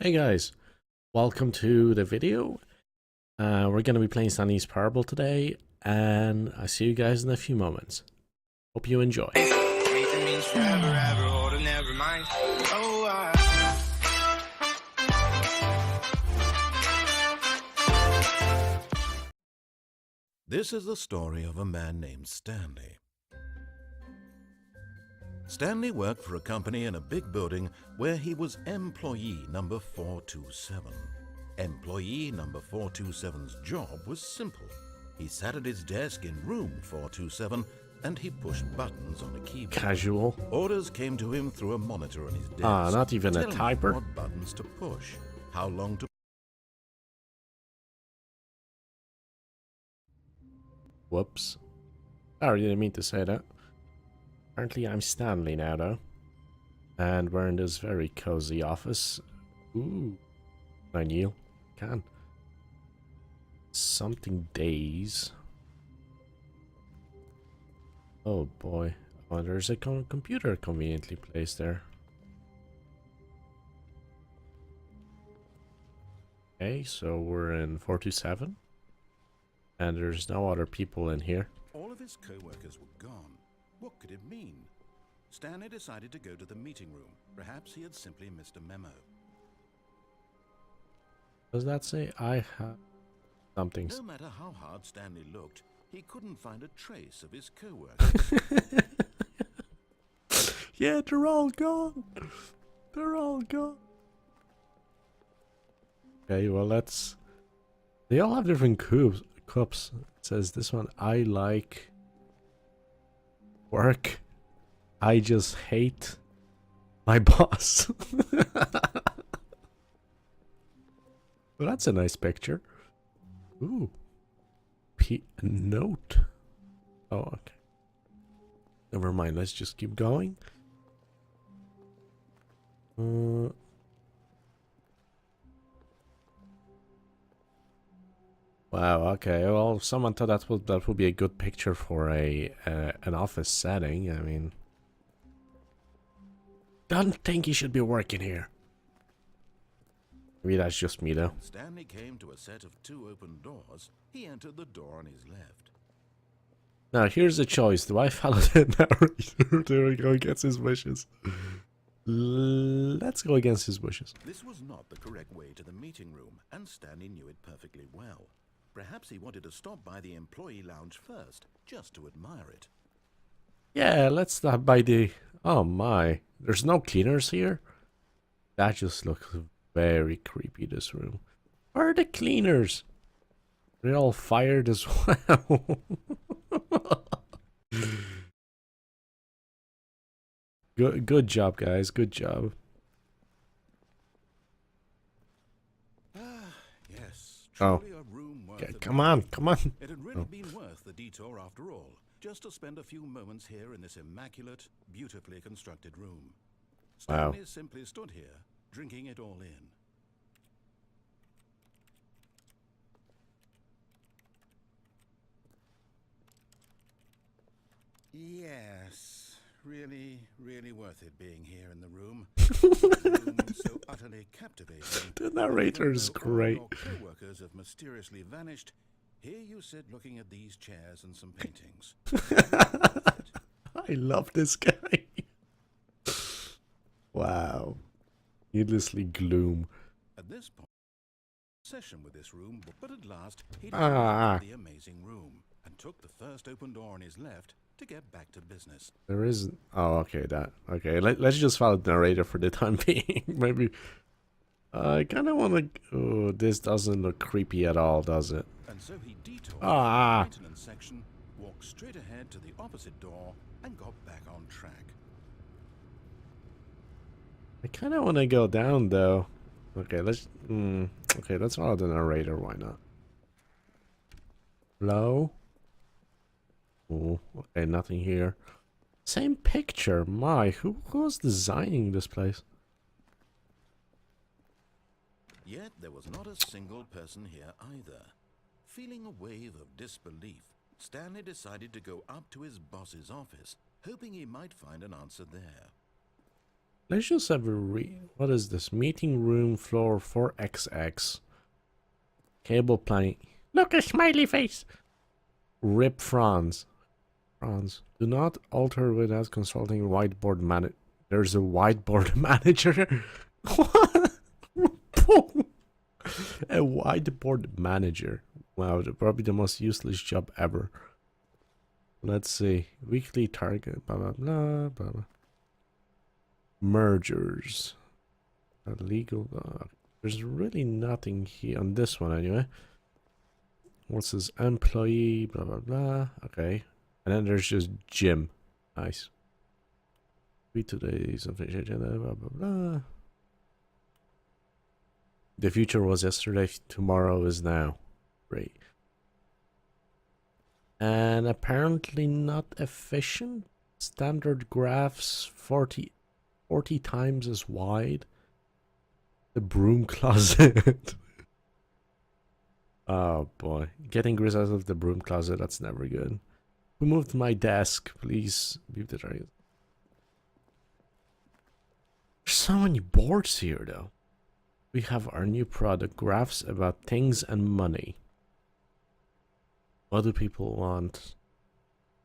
Hey guys, welcome to the video. We're going to be playing Stanley's Parable today, and I see you guys in a few moments. Hope you enjoy. This is the story of a man named Stanley. Stanley worked for a company in a big building where he was employee number 427. Employee number 427's job was simple. He sat at his desk in room 427 and he pushed buttons on a keyboard. Casual. Orders came to him through a monitor on his desk. Not even a typer. What buttons to push, how long to... Whoops. Sorry, didn't mean to say that. Apparently I'm Stanley now though. And we're in this very cozy office. Ooh. Can I kneel? Can. Something days. Oh boy. Oh, there's a computer conveniently placed there. Okay, so we're in 427. And there's no other people in here. All of his co-workers were gone. What could it mean? Stanley decided to go to the meeting room. Perhaps he had simply missed a memo. Does that say I have something? No matter how hard Stanley looked, he couldn't find a trace of his co-workers. Yeah, they're all gone. They're all gone. Okay, well let's... They all have different cups. It says this one, I like work. I just hate my boss. Well, that's a nice picture. Ooh. Note. Oh, okay. Never mind. Let's just keep going. Wow. Okay. Well, someone thought that would be a good picture for an office setting. I mean, don't think he should be working here. Maybe that's just me, though. Stanley came to a set of 2 open doors. He entered the door on his left. Now, here's the choice. Do I follow the narrator? Do I go against his wishes? Let's go against his wishes. This was not the correct way to the meeting room, and Stanley knew it perfectly well. Perhaps he wanted to stop by the employee lounge first, just to admire it. Yeah, let's stop by the... Oh my. There's no cleaners here? That just looks very creepy, this room. Where are the cleaners? They're all fired as well. Good job, guys. Good job. Yes, Oh. truly a room worth Okay, the come on, visit. come on. It had really been worth the detour after all, just to spend a few moments here in this immaculate, beautifully constructed room. Wow. Stanley simply stood here, drinking it all in. Yes, really worth it being here in the room. A room so utterly captivating. The narrator is great. All your co-workers have mysteriously vanished. Here you sit looking at these chairs and some paintings. I love this guy. Wow. Needlessly gloom. At this point, session with this room, but at last he Ah. discovered the amazing room and took the first open door on his left to get back to business. There is... Oh, okay, that... Okay, let's just follow the narrator for the time being. Maybe... I kind of want to... Oh, this doesn't look creepy at all, does it? And so he detoured Ah. the maintenance section, walked straight ahead to the opposite door, and got back on track. I kind of want to go down, though. Okay, let's... okay, let's follow the narrator. Why not? Hello? Oh, okay, nothing here. Same picture. My, who was designing this place? Yet there was not a single person here either. Feeling a wave of disbelief, Stanley decided to go up to his boss's office, hoping he might find an answer there. Let's just have a what is this? Meeting room floor 4XX. Cable planning. Look, a smiley face. Rip Franz. Franz. Do not alter without consulting whiteboard manager. There's a whiteboard manager. What? A whiteboard manager. Wow, probably the most useless job ever. Let's see. Weekly target. Blah, blah, blah, blah, blah. Mergers. Illegal. There's really nothing here on this one anyway. What's this? Employee. Blah, blah, blah. Okay. And then there's just gym. Nice. We today something. Blah, blah, blah. The future was yesterday. Tomorrow is now. Great. And apparently not efficient. Standard graphs 40 times as wide. The broom closet. Oh boy. Getting Grizz out of the broom closet, that's never good. Who moved my desk? Please leave the target. There's so many boards here though. We have our new product, graphs about things and money. What do people want?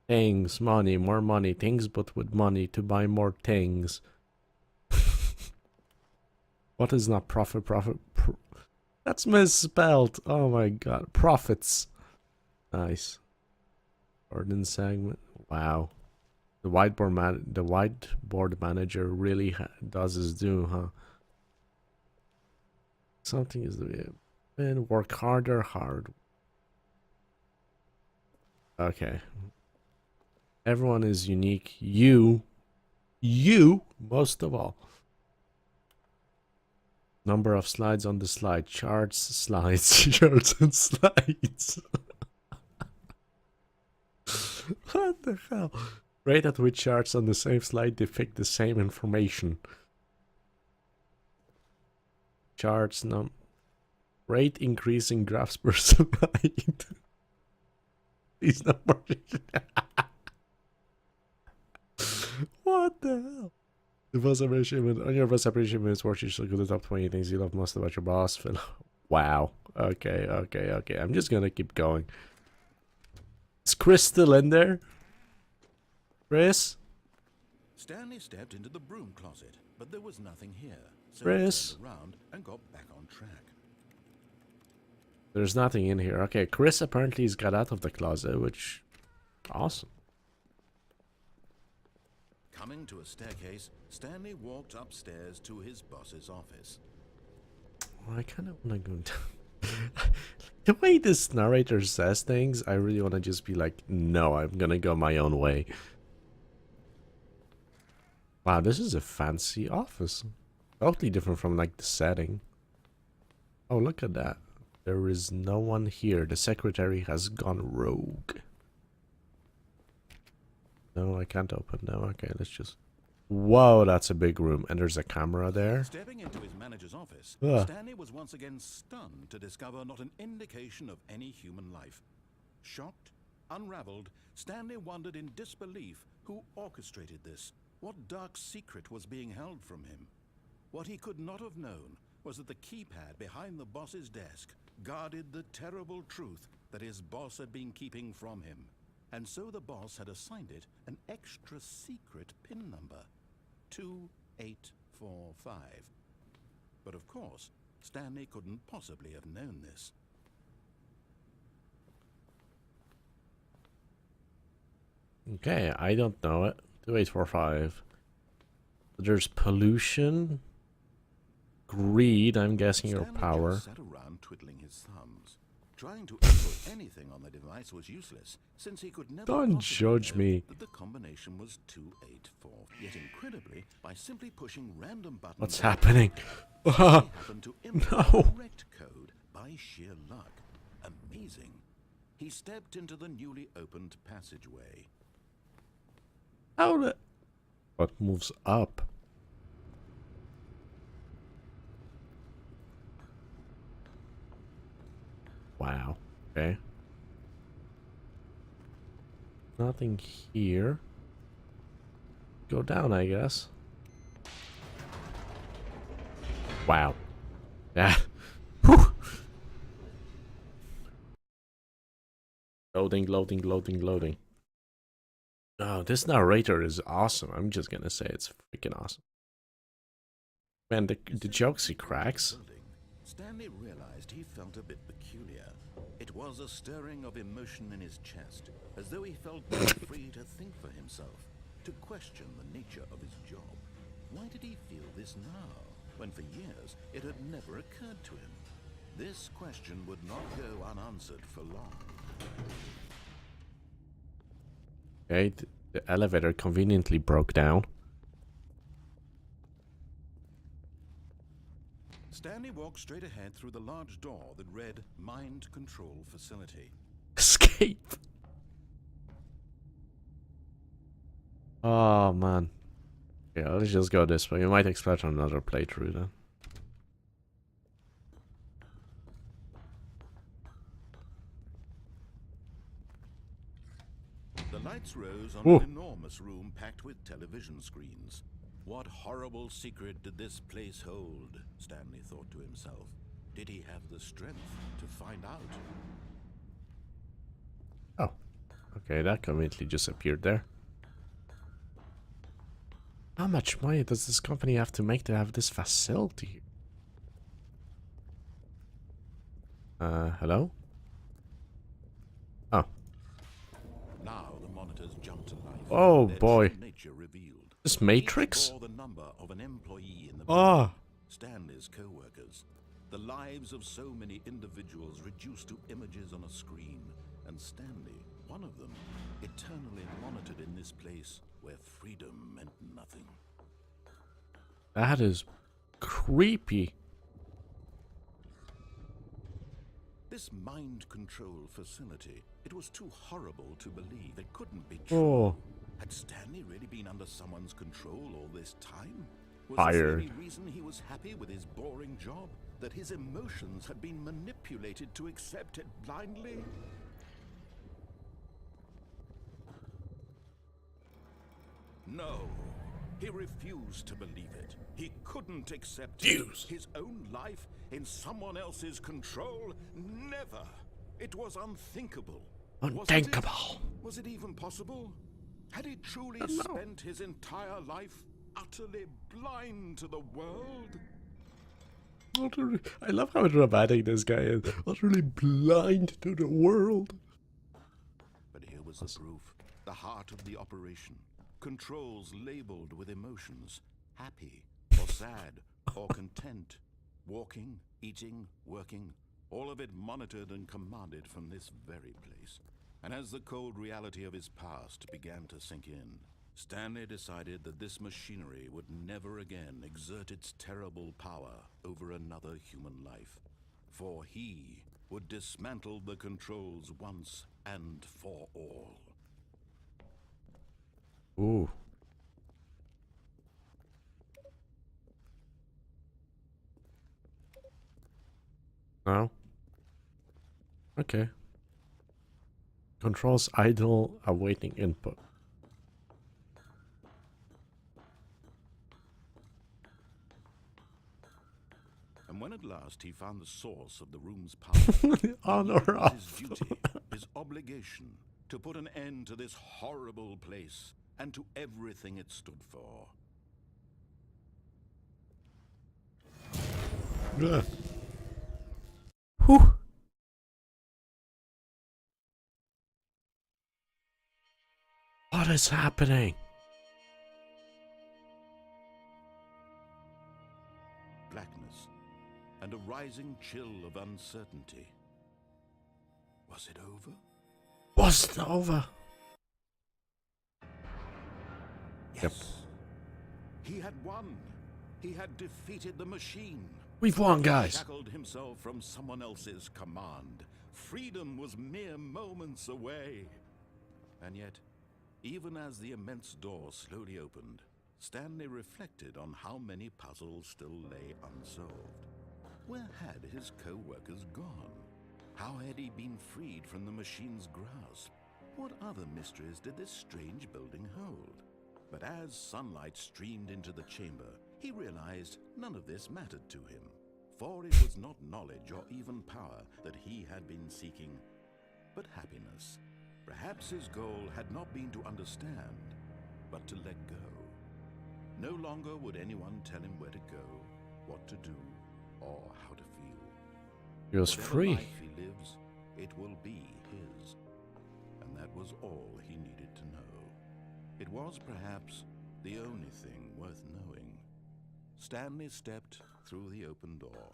Things, money, more money, things but with money to buy more things. What is not profit? That's misspelled. Oh my god. Profits. Nice. Ordnance segment. Wow. The whiteboard manager really does his due, huh? Something is the and work harder, hard. Okay. Everyone is unique. You most of all. Number of slides on the slide. Charts, slides, charts, and slides. What the hell? Rate at which charts on the same slide depict the same information. Charts, rate increasing graphs per slide. These numbers. What the hell? The first separation on your first separation minutes watch, you should go to the top 20 things you love most about your boss. Phil. Wow. Okay. I'm just gonna keep going. Is Chris still in there? Chris? Stanley stepped into the broom closet, but there was nothing here. So Chris? he turned around and got back on track. There's nothing in here. Okay, Chris apparently has got out of the closet, which... Awesome. Coming to a staircase, Stanley walked upstairs to his boss's office. Well, I kind of want to go down. The way this narrator says things, I really want to just be like, no, I'm gonna go my own way. Wow, this is a fancy office. Totally different from like the setting. Oh, look at that. There is no one here. The secretary has gone rogue. No, I can't open. No, okay, let's just... Whoa, that's a big room. And there's a camera there. Stepping into his manager's office, Stanley was once again stunned to discover not an indication of any human life. Shocked, unraveled, Stanley wondered in disbelief who orchestrated this. What dark secret was being held from him? What he could not have known was that the keypad behind the boss's desk guarded the terrible truth that his boss had been keeping from him. And so the boss had assigned it an extra secret PIN number, 2845. But of course, Stanley couldn't possibly have known this. Okay, I don't know it. 2845. There's pollution, greed, I'm guessing, or Stanley power. just sat around twiddling his thumbs. Trying to input anything on the device was useless, since he could never Don't possibly judge know me. that the combination was 284. Yet incredibly, by simply pushing random buttons... What's happening? he happened to input No. the correct code by sheer luck. Amazing. He stepped into the newly opened passageway. How the... What moves up? Wow. Okay. Nothing here. Go down, I guess. Wow. Yeah. Whew. Loading, loading, loading, loading. Oh, this narrator is awesome. I'm just gonna say it's freaking awesome. Man, the jokes he cracks. Stanley realized he felt a bit peculiar. It was a stirring of emotion in his chest, as though he felt free to think for himself, to question the nature of his job. Why did he feel this now, when for years it had never occurred to him? This question would not go unanswered for long. Okay, the elevator conveniently broke down. Stanley walked straight ahead through the large door that read Mind Control Facility. Escape! Oh, man. Yeah, let's just go this way. We might expect another playthrough then. The lights rose on Ooh. an enormous room packed with television screens. What horrible secret did this place hold? Stanley thought to himself. Did he have the strength to find out? Oh. Okay, that conveniently just appeared there. How much money does this company have to make to have this facility? Hello? Oh. Now the monitors jumped to life. Oh, Their boy. true nature revealed. This Matrix? Each bore the number of an employee in the Ah. building. Stanley's co-workers. The lives of so many individuals reduced to images on a screen. And Stanley, one of them, eternally monitored in this place where freedom meant nothing. That is creepy. This mind control facility, it was too horrible to believe. It couldn't be true. Oh. Had Stanley really been under someone's control all this time? Was Fired. this the only reason he was happy with his boring job? That his emotions had been manipulated to accept it blindly? No. He refused to believe it. He couldn't accept Fuse. his own life in someone else's control. Never. It was unthinkable. Unthinkable. Was it even possible? Had he truly I don't know. spent his entire life utterly blind to the world? Utterly, I love how dramatic this guy is. Utterly blind to the world. But here was the proof. The heart of the operation. Controls labeled with emotions. Happy, or sad, or content. Walking, eating, working. All of it monitored and commanded from this very place. And as the cold reality of his past began to sink in, Stanley decided that this machinery would never again exert its terrible power over another human life. For he would dismantle the controls once and for all. Ooh. No. Okay. Controls idle, awaiting input. And when at last he found the source of the room's power, On it or was his off. duty, his obligation, to put an end to this horrible place and to everything it stood for. Ugh. Whew. What is happening? Blackness and a rising chill of uncertainty. Was it over? Was it over? Yes. Yep. He had won. He had defeated the machine. We've won, guys. Shackled himself from someone else's command. Freedom was mere moments away. And yet, even as the immense door slowly opened, Stanley reflected on how many puzzles still lay unsolved. Where had his co-workers gone? How had he been freed from the machine's grasp? What other mysteries did this strange building hold? But as sunlight streamed into the chamber, he realized none of this mattered to him, for it was not knowledge or even power that he had been seeking, but happiness. Perhaps his goal had not been to understand, but to let go. No longer would anyone tell him where to go, what to do, or how to feel. He was Whatever free. life he lives, it will be his. And that was all he needed to know. It was perhaps the only thing worth knowing. Stanley stepped through the open door.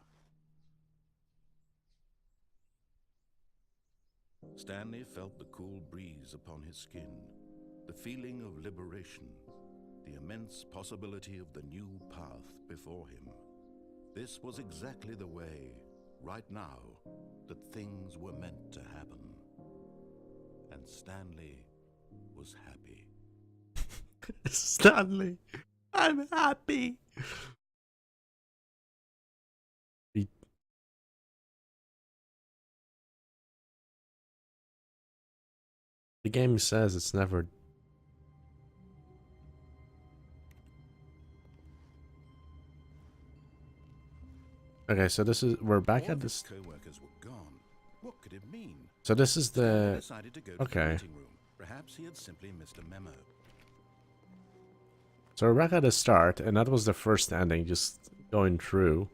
Stanley felt the cool breeze upon his skin, the feeling of liberation, the immense possibility of the new path before him. This was exactly the way, right now, that things were meant to happen. And Stanley was happy. Stanley, I'm happy. The game says it's never. Okay, so this is we're back All at of this. his co-workers were gone. What could it mean? So this is Stanley the. decided to go to the Okay. meeting room. Perhaps he had simply missed a memo. So we're back at the start, and that was the first ending, just going through.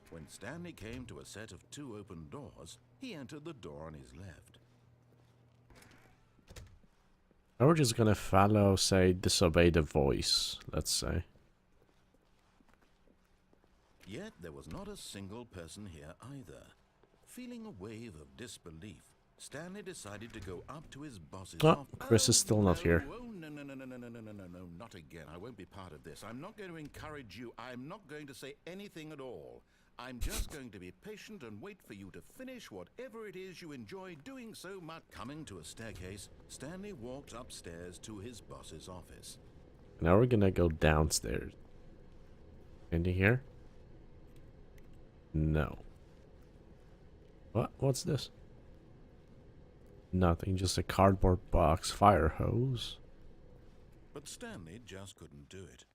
When Stanley came to a set of 2 open doors, he entered the door on his left. Now we're just gonna follow, say, disobey the voice, let's say. Yet there was not a single person here either. Feeling a wave of disbelief, Stanley decided to go up to his boss's Oh, office. Chris is still not here. Oh, no, not again. I won't be part of this. I'm not going to encourage you. I'm not going to say anything at all. I'm just going to be patient and wait for you to finish whatever it is you enjoy doing so much. Coming to a staircase, Stanley walked upstairs to his boss's office. Now we're gonna go downstairs. Anything here? No. What? What's this? Nothing, just a cardboard box, fire hose. But Stanley just couldn't do it.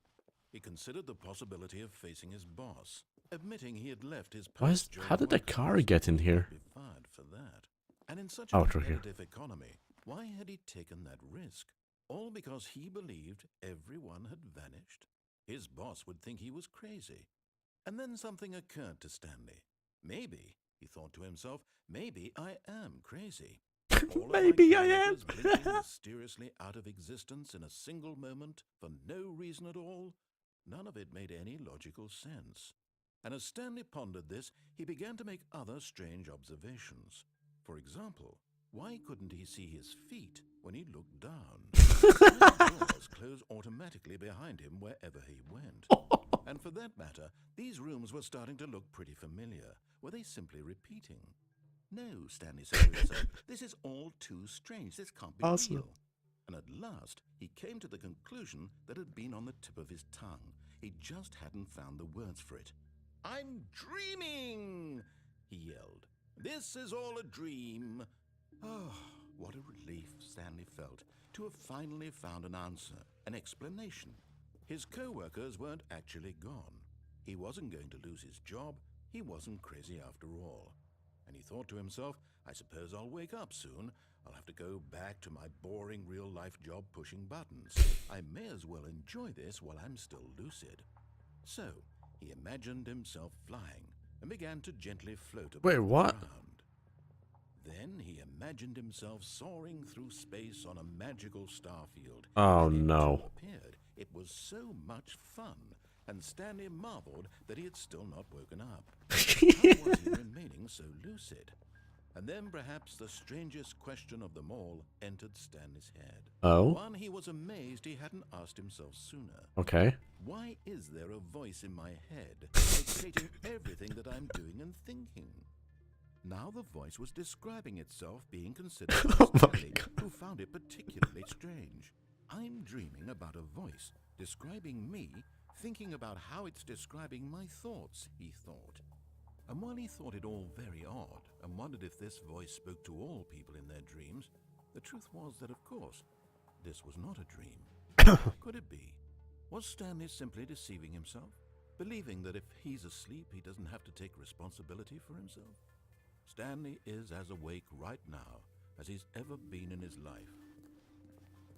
He considered the possibility of facing his boss, admitting he had left his post. How did the car get in here? Be fired for that. And in such Oh, a through here. competitive economy, why had he taken that risk? All because he believed everyone had vanished. His boss would think he was crazy. And then something occurred to Stanley. Maybe, he thought to himself, maybe I am crazy. All of my Maybe I am. coworkers blinking mysteriously out of existence in a single moment for no reason at all. None of it made any logical sense. And as Stanley pondered this, he began to make other strange observations. For example, why couldn't he see his feet when he looked down? Why did doors close automatically behind him wherever he went? And for that matter, these rooms were starting to look pretty familiar. Were they simply repeating? No, Stanley said to himself, this is all too strange. This can't be Awesome. real. And at last, he came to the conclusion that had been on the tip of his tongue. He just hadn't found the words for it. I'm dreaming, he yelled. This is all a dream. Oh, what a relief Stanley felt to have finally found an answer, an explanation. His co-workers weren't actually gone. He wasn't going to lose his job. He wasn't crazy after all. And he thought to himself, I suppose I'll wake up soon. I'll have to go back to my boring real-life job pushing buttons. I may as well enjoy this while I'm still lucid. So, he imagined himself flying and began to gently float above Wait, what? the ground. Then he imagined himself soaring through space on a magical starfield. Oh, And it no. too appeared. It was so much fun, and Stanley marveled that he had still not woken up. How was he remaining so lucid? And then perhaps the strangest question of them all entered Stanley's head. Oh? One he was amazed he hadn't asked himself sooner. Okay. Why is there a voice in my head dictating everything that I'm doing and thinking? Now the voice was describing itself being considered by Oh my Stanley, God. who found it particularly strange. I'm dreaming about a voice describing me, thinking about how it's describing my thoughts, he thought. And while he thought it all very odd and wondered if this voice spoke to all people in their dreams, the truth was that, of course, this was not a dream. Could it be? Was Stanley simply deceiving himself, believing that if he's asleep he doesn't have to take responsibility for himself? Stanley is as awake right now as he's ever been in his life.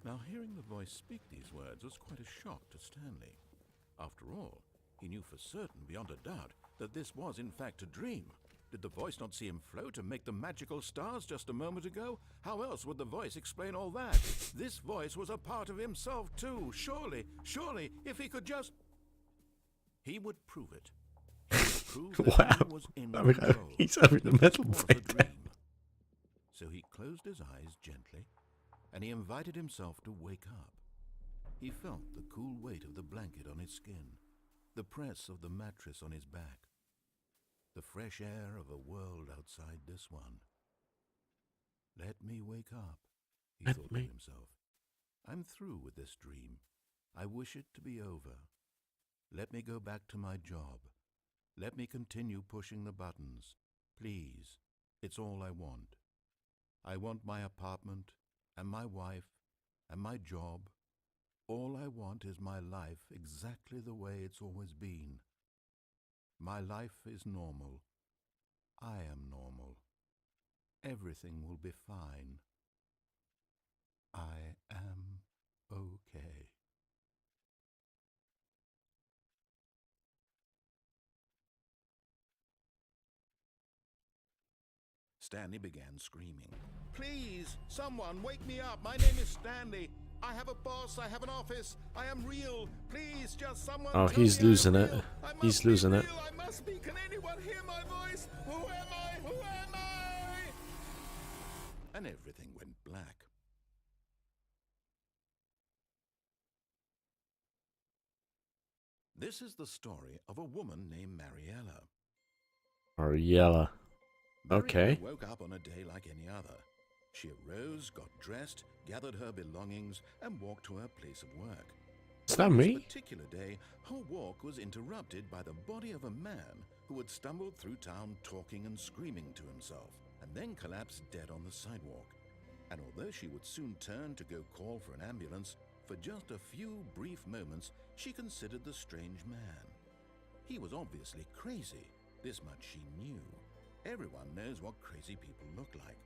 Now, hearing the voice speak these words was quite a shock to Stanley. After all, he knew for certain, beyond a doubt, that this was in fact a dream. Did the voice not see him float and make the magical stars just a moment ago? How else would the voice explain all that? This voice was a part of himself too. Surely, if he could just... He would prove it. He would prove that Wow. he was in control. He's having a That metal this was break a dream. So he closed his eyes gently, and he invited himself to wake up. He felt the cool weight of the blanket on his skin, the press of the mattress on his back, the fresh air of a world outside this one. Let me wake up, he Let thought me. to himself. I'm through with this dream. I wish it to be over. Let me go back to my job. Let me continue pushing the buttons. Please, it's all I want. I want my apartment, and my wife, and my job. All I want is my life exactly the way it's always been. My life is normal. I am normal. Everything will be fine. I am okay. Stanley began screaming. Please, someone wake me up. My name is Stanley. I have a boss. I have an office. I am real. Please, just someone. Oh, tell he's me I'm losing it. real. I must He's be losing it. real. I must be. Can anyone hear my voice? Who am I? Who am I? And everything went black. This is the story of a woman named Mariella. Or yellow. Okay. Mariella woke up on a day like any other. She arose, got dressed, gathered her belongings, and walked to her place of work. Is But that on me? this particular day, her walk was interrupted by the body of a man who had stumbled through town talking and screaming to himself, and then collapsed dead on the sidewalk. And although she would soon turn to go call for an ambulance, for just a few brief moments she considered the strange man. He was obviously crazy. This much she knew. Everyone knows what crazy people look like.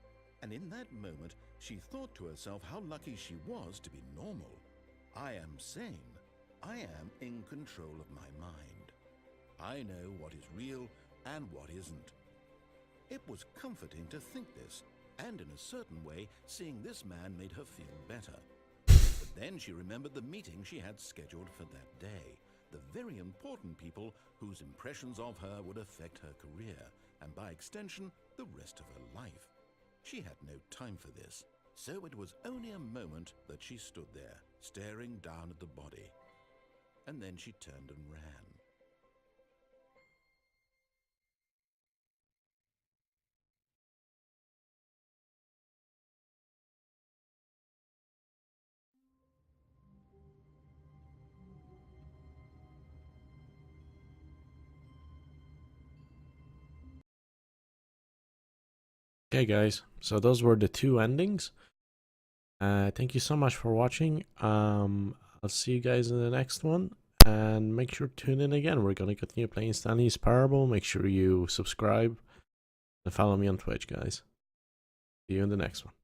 And in that moment, she thought to herself how lucky she was to be normal. I am sane. I am in control of my mind. I know what is real and what isn't. It was comforting to think this, and in a certain way, seeing this man made her feel better. But then she remembered the meeting she had scheduled for that day, the very important people whose impressions of her would affect her career, and by extension, the rest of her life. She had no time for this, so it was only a moment that she stood there, staring down at the body. And then she turned and ran. Okay, guys. So those were the two endings. Thank you so much for watching. I'll see you guys in the next one. And make sure to tune in again. We're going to continue playing Stanley's Parable. Make sure you subscribe and follow me on Twitch, guys. See you in the next one.